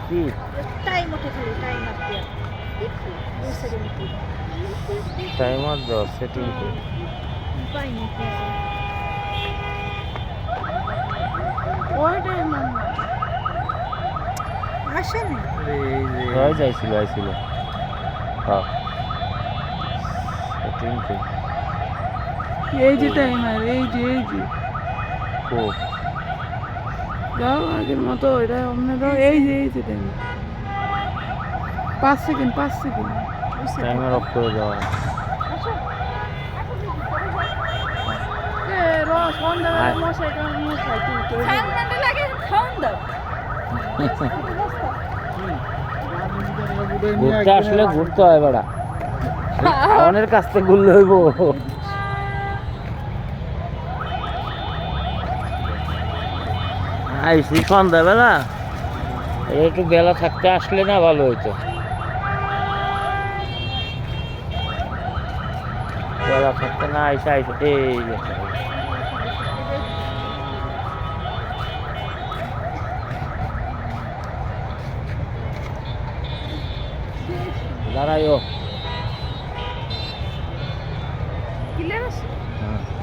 কি टाइम उठे खाली टाइम आप दिया 2 सेकंड की টাইমার দাও সেটিং করে पाई नहीं कैसे ওই টাইম आशा नहीं হয়ে যাইছিল আইছিল হ্যাঁ সেটিং করে এই যে টাইমার এই যে কো দাও আগের মতো এটা অন্য দাও এই যে টাইমার 5 সেকেন্ড টাইমার অফ করে দেওয়া সন্ধ্যাবেলা মশাই কারণ মশাই তুই ঠান্ডা লাগে ঠান্ডা ঘুরতে আসলে ঘুরতে হয় বেড়া খাওয়ানোর কাছ থেকে ঘুরলে হইব আইসি সন্ধ্যাবেলা একটু বেলা থাকতে আসলে না ভালো হইতো বেলা থাকতে না আইসা এই দাঁড়াইও क्लियर है হ্যাঁ